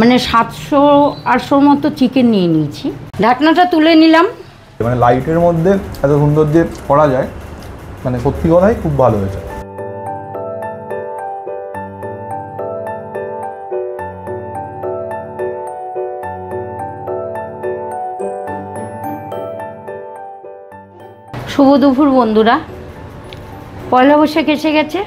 মানে 700-800 মতো চিকেন নিয়ে নিয়েছি। ঢাকনাটা তুলে নিলাম। মানে লাইটের মধ্যে এত সুন্দর যে করা যায়, মানে সত্যি কথাই খুব ভালো হয়েছে। শুভ দুপুর বন্ধুরা, পয়লা বৈশাখ এসে গেছে।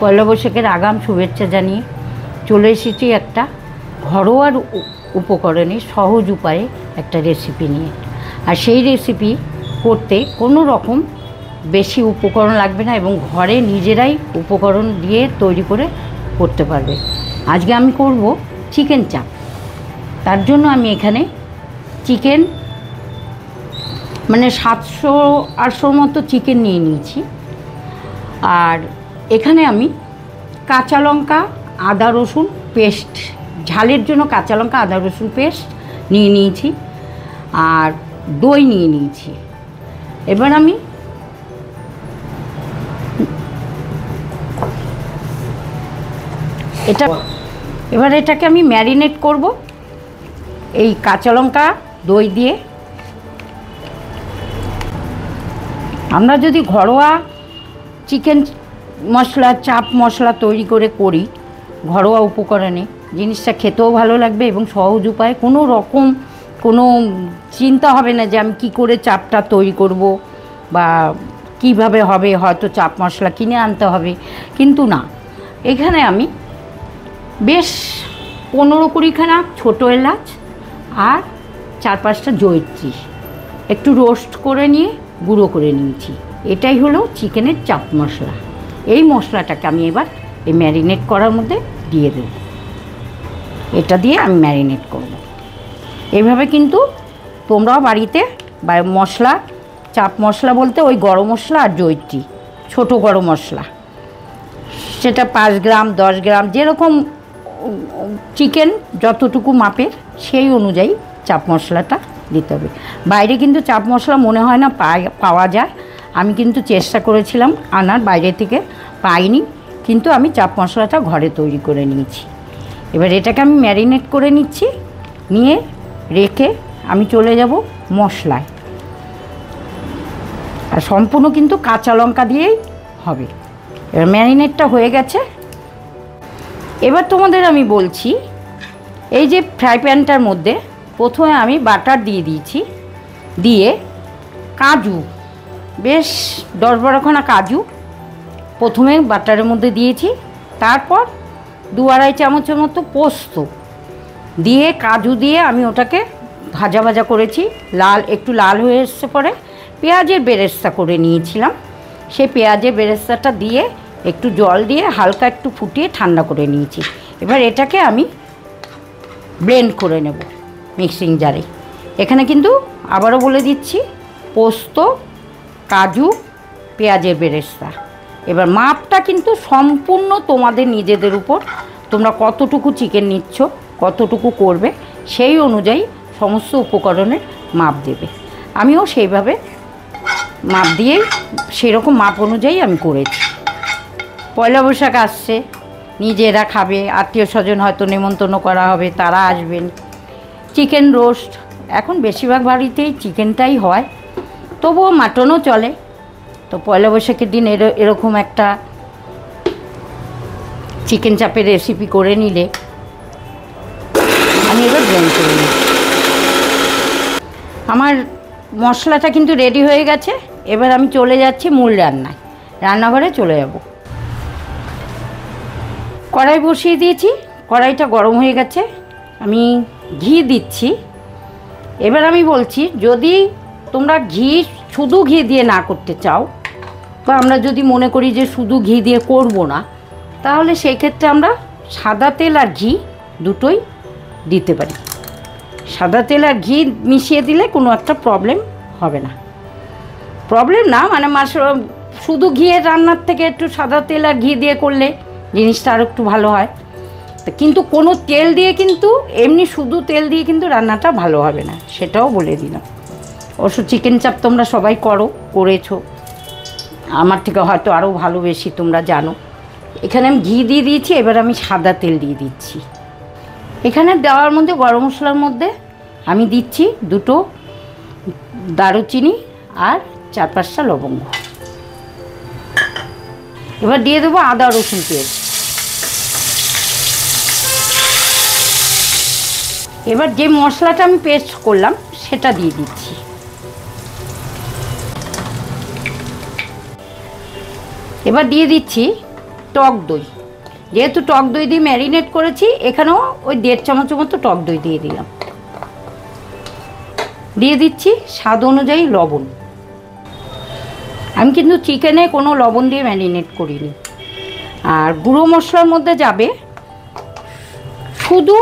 পয়লা বৈশাখের আগাম শুভেচ্ছা জানিয়ে চলে এসেছি একটা ঘরোয়া উপকরণে সহজ উপায়ে একটা রেসিপি নিয়ে। আর সেই রেসিপি করতে কোনো রকম বেশি উপকরণ লাগবে না এবং ঘরে নিজেরাই উপকরণ দিয়ে তৈরি করে করতে পারবে। আজকে আমি করব চিকেন চাপ। তার জন্য আমি এখানে চিকেন মানে 700-800 মতো চিকেন নিয়ে নিয়েছি। আর এখানে আমি কাঁচা লঙ্কা, আদা রসুন পেস্ট, ঝালের জন্য কাঁচা লঙ্কা আদা রসুন পেস্ট নিয়ে নিয়েছি। আর দই নিয়ে নিয়েছি। এবার আমি এটাকে আমি ম্যারিনেট করব এই কাঁচা লঙ্কা দই দিয়ে। আমরা যদি ঘরোয়া চিকেন মশলা চাপ মশলা তৈরি করে করি ঘরোয়া উপকরণে, জিনিসটা খেতেও ভালো লাগবে এবং সহজ উপায়ে কোনো চিন্তা হবে না যে আমি কী করে চাপটা তৈরি করব বা কিভাবে হবে, হয়তো চাপ মশলা কিনে আনতে হবে। কিন্তু না, এখানে আমি বেশ 15-20 খানা ছোটো এলাচ আর 4-5টা জয়িত্রী একটু রোস্ট করে নিয়ে গুঁড়ো করে নিয়েছি। এটাই হলো চিকেনের চাপ মশলা। এই মশলাটাকে আমি এবার এই ম্যারিনেট করার মধ্যে দিয়ে দেব। এটা দিয়ে আমি ম্যারিনেট করব। এইভাবে কিন্তু তোমরাও বাড়িতে বা মশলা চাপ মশলা বলতে ওই গরম মশলা আর জয়িত্রী ছোটো গরম মশলা, সেটা 5 গ্রাম 10 গ্রাম যেরকম চিকেন যতটুকু মাপের সেই অনুযায়ী চাপ মশলাটা দিতে হবে। বাইরে কিন্তু চাপ মশলা মনে হয় না পাওয়া যায়। আমি কিন্তু চেষ্টা করেছিলাম আনার, বাইরে থেকে পাইনি, কিন্তু আমি চাপ মশলাটা ঘরে তৈরি করে নিয়েছি। এবার এটাকে আমি ম্যারিনেট করে নিচ্ছি, নিয়ে রেখে আমি চলে যাব মশলায়। আর সম্পূর্ণ কিন্তু কাঁচা লঙ্কা দিয়েই হবে। এবার ম্যারিনেটটা হয়ে গেছে। এবার তোমাদের আমি বলছি, এই যে ফ্রাই প্যানটার মধ্যে প্রথমে আমি বাটার দিয়ে দিয়েছি, দিয়ে কাজু বেশ 10-12 খানা কাজু প্রথমে বাটারের মধ্যে দিয়েছি। তারপর 2-2.5 চামচের মতো পোস্ত দিয়ে কাজু দিয়ে আমি ওটাকে ভাজা করেছি। একটু লাল হয়ে এসছে পরে পেঁয়াজের বেরেস্তা করে নিয়েছিলাম। সেই পেঁয়াজের বেরেস্তাটা দিয়ে একটু জল দিয়ে হালকা একটু ফুটিয়ে ঠান্ডা করে নিয়েছি। এবার এটাকে আমি ব্লেন্ড করে নেব মিক্সিং জারে। এখানে কিন্তু আবারও বলে দিচ্ছি, পোস্ত, কাজু, পেঁয়াজের বেরেস্তা। এবার মাপটা কিন্তু সম্পূর্ণ তোমাদের নিজেদের উপর, তোমরা কতটুকু চিকেন নিচ্ছ, কতটুকু করবে সেই অনুযায়ী সমস্ত উপকরণের মাপ দেবে। আমিও সেইভাবে মাপ দিয়েই সেরকম মাপ অনুযায়ী আমি করেছি। পয়লা বৈশাখ আসছে, নিজেরা খাবে, আত্মীয় স্বজন হয়তো নেমন্তন্ন করা হবে, তারা আসবেন। চিকেন রোস্ট এখন বেশিরভাগ বাড়িতেই চিকেনটাই হয়, তবুও মাটনও চলে। তো পয়লা বৈশাখের দিন এরকম একটা চিকেন চাপের রেসিপি করে নিলে আমি এবার ব্লেন্ড করে নিই। আমার মশলাটা কিন্তু রেডি হয়ে গেছে। এবার আমি চলে যাচ্ছি মূল রান্নাঘরে চলে যাব। কড়াই বসিয়ে দিয়েছি, কড়াইটা গরম হয়ে গেছে, আমি ঘি দিচ্ছি। এবার আমি বলছি, যদি তোমরা শুধু ঘি দিয়ে না করতে চাও, বা আমরা যদি মনে করি যে শুধু ঘি দিয়ে করব না, তাহলে সেই ক্ষেত্রে আমরা সাদা তেল আর ঘি দুটোই দিতে পারি। সাদা তেল আর ঘি মিশিয়ে দিলে কোনো একটা প্রবলেম হবে না। প্রবলেম না মানে শুধু ঘিয়ের রান্নার থেকে একটু সাদা তেল আর ঘি দিয়ে করলে জিনিসটা আরও একটু ভালো হয়। কিন্তু কোনো তেল দিয়ে কিন্তু এমনি শুধু তেল দিয়ে কিন্তু রান্নাটা ভালো হবে না, সেটাও বলে দিলাম। অবশ্য চিকেন চাপ তোমরা সবাই করেছো, আমার থেকে হয়তো আরও ভালো বেশি তোমরা জানো। এখানে আমি ঘি দিয়ে দিয়েছি, এবার আমি সাদা তেল দিয়ে দিচ্ছি। এখানে দেওয়ার মধ্যে গরম মশলার মধ্যে আমি দিচ্ছি 2টো দারুচিনি আর 4-5টা লবঙ্গ। এবার দিয়ে দেবো আদা রসুন পেস্ট। এবার যে মশলাটা আমি পেস্ট করলাম সেটা দিয়ে দিচ্ছি। এবার দিয়ে দিচ্ছি টক দই। যেহেতু টক দই দিয়ে ম্যারিনেট করেছি, এখানেও ওই 1.5 চামচের মতো টক দই দিয়ে দিলাম। দিয়ে দিচ্ছি স্বাদ অনুযায়ী লবণ। আমি কিন্তু চিকেনে কোনো লবণ দিয়ে ম্যারিনেট করিনি। আর গুঁড়ো মশলার মধ্যে যাবে শুধু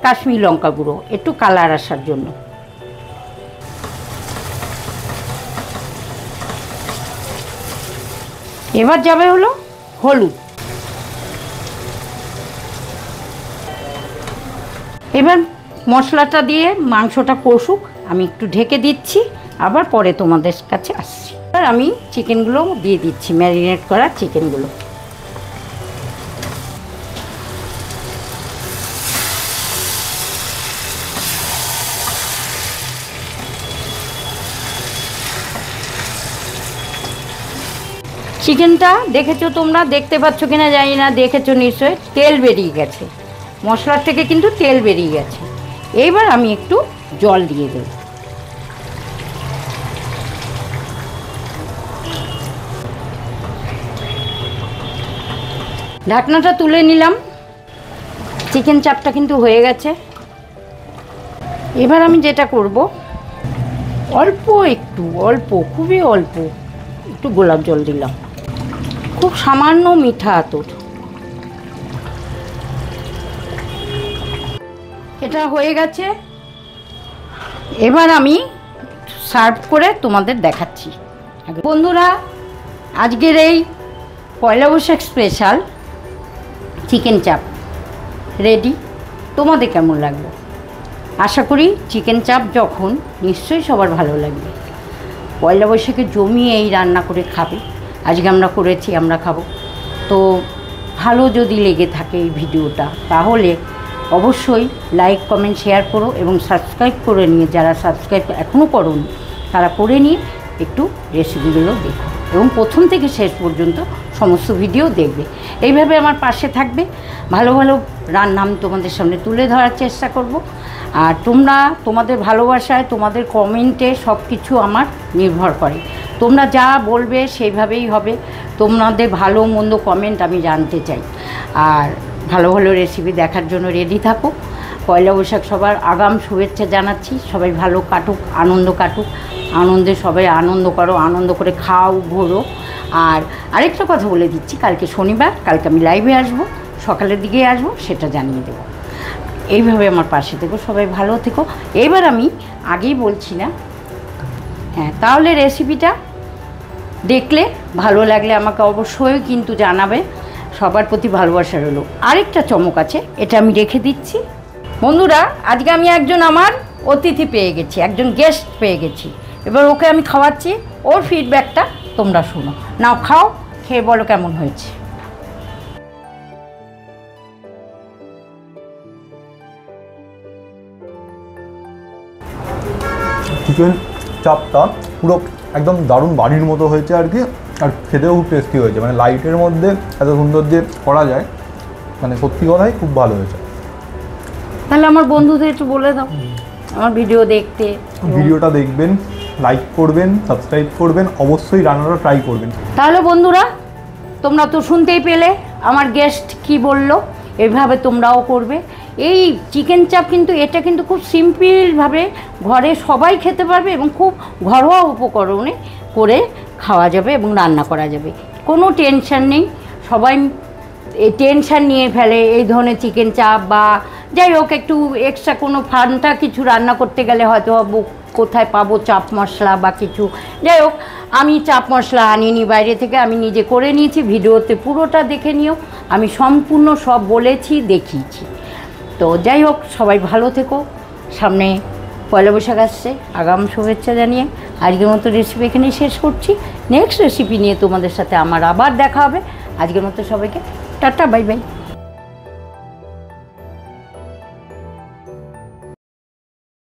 কাশ্মীরি লঙ্কা গুঁড়ো, একটু কালার আসার জন্য। এবার যাবে হলো হলুদ। এবার মশলাটা দিয়ে মাংসটা কষুক, আমি একটু ঢেকে দিচ্ছি, আবার পরে তোমাদের কাছে আসছি। এবার আমি চিকেনগুলো দিয়ে দিচ্ছি, ম্যারিনেট করা চিকেনগুলো। চিকেনটা দেখেছো তোমরা, দেখতে পাচ্ছ কিনা জানি না, দেখেছো নিশ্চয়ই, তেল বেরিয়ে গেছে মশলার থেকে, কিন্তু তেল বেরিয়ে গেছে। এইবার আমি একটু জল দিয়ে দেব। ঢাকনাটা তুলে নিলাম। চিকেন চাপটা কিন্তু হয়ে গেছে। এবার আমি যেটা করব, অল্প খুবই অল্প একটু গোলাপ জল দিলাম, খুব সামান্য মিঠা আতর। এটা হয়ে গেছে। এবার আমি সার্ভ করে তোমাদের দেখাচ্ছি। বন্ধুরা, আজকের এই পয়লা বৈশাখ স্পেশাল চিকেন চাপ রেডি। তোমাদের কেমন লাগলো? আশা করি চিকেন চাপ যখন নিশ্চয়ই সবার ভালো লাগবে। পয়লা বৈশাখে জমিয়ে এই রান্না করে খাবে। আজকে আমরা করেছি, আমরা খাবো। তো ভালো যদি লেগে থাকে এই ভিডিওটা, তাহলে অবশ্যই লাইক কমেন্ট শেয়ার করো এবং সাবস্ক্রাইব করে নিয়ে, যারা সাবস্ক্রাইব এখনও করোনি তারা করে নিয়ে একটু রেসিপিগুলো দেখো এবং প্রথম থেকে শেষ পর্যন্ত সমস্ত ভিডিও দেখবে। এইভাবে আমার পাশে থাকবে। ভালো ভালো রান্না আমি তোমাদের সামনে তুলে ধরার চেষ্টা করব। আর তোমরা, তোমাদের ভালোবাসায়, তোমাদের কমেন্টে সব কিছু আমার নির্ভর করে। তোমরা যা বলবে সেইভাবেই হবে। তোমাদের ভালো মন্দ কমেন্ট আমি জানতে চাই। আর ভালো ভালো রেসিপি দেখার জন্য রেডি থাকো। পয়লা বৈশাখ সবার আগাম শুভেচ্ছা জানাচ্ছি। সবাই ভালো কাটুক, আনন্দ কাটুক। আনন্দে সবাই আনন্দ করো, আনন্দ করে খাও, ঘোরো। আর আরেকটা কথা বলে দিচ্ছি, কালকে শনিবার, কালকে আমি লাইভে আসবো, সকালের দিকে আসবো, সেটা জানিয়ে দেবো। এইভাবে আমার পাশে থেকো, সবাই ভালো থেকো। এবার আমি আগেই বলছি না, হ্যাঁ, তাহলে রেসিপিটা দেখলে ভালো লাগলে আমাকে অবশ্যই কিন্তু জানাবে। সবার প্রতি ভালোবাসা রইল। আরেকটা চমক আছে, এটা আমি রেখে দিচ্ছি। বন্ধুরা, আজকে আমি একজন আমার অতিথি পেয়ে গেছি, একজন গেস্ট পেয়ে গেছি। এবার ওকে আমি খাওয়াচ্ছি, ওর ফিডব্যাকটা তোমরা শোনো। নাও খাও, খেয়ে বলো কেমন হয়েছে। চিকেন চাপটা পুরো একদম দারুণ বাড়ির মতো হয়েছে আর কি। আর খেতেও খুব টেস্টি হয়েছে, মানে লাইটের মধ্যে এত সুন্দর যে করা যায়, মানে সত্যি কথাই খুব ভালো হয়েছে। তাহলে আমার বন্ধুদের একটু বলে দাও আমার ভিডিও দেখতে। ভিডিওটা দেখবেন, লাইক করবেন, সাবস্ক্রাইব করবেন, অবশ্যই রান্নাটা ট্রাই করবেন। তাহলে বন্ধুরা, তোমরা তো শুনতেই পেলে আমার গেস্ট কি বলল। এভাবে তোমরাও করবে। এই চিকেন চাপ কিন্তু, এটা কিন্তু খুব সিম্পলভাবে ঘরে সবাই খেতে পারবে এবং খুব ঘরোয়া উপকরণে করে খাওয়া যাবে এবং রান্না করা যাবে। কোনো টেনশন নেই। সবাই এই টেনশন নিয়ে ফেলে এই ধরনের চিকেন চাপ, বা যাই হোক একটু এক্সট্রা কোনো ফান্টা কিছু রান্না করতে গেলে হয়তো কোথায় পাবো চাপ মশলা বা কিছু। যাই হোক, আমি চাপ মশলা আনিনি বাইরে থেকে, আমি নিজে করে নিয়েছি। ভিডিওতে পুরোটা দেখে নিও, আমি সম্পূর্ণ সব বলেছি, দেখিয়েছি। তো যাই হোক, সবাই ভালো থেকো। সামনে পয়লা বৈশাখ আসছে, আগাম শুভেচ্ছা জানিয়ে আজকের মতো রেসিপি এখানেই শেষ করছি। নেক্সট রেসিপি নিয়ে তোমাদের সাথে আমার আবার দেখা হবে। আজকের মতো সবাইকে টাটা, বাই বাই।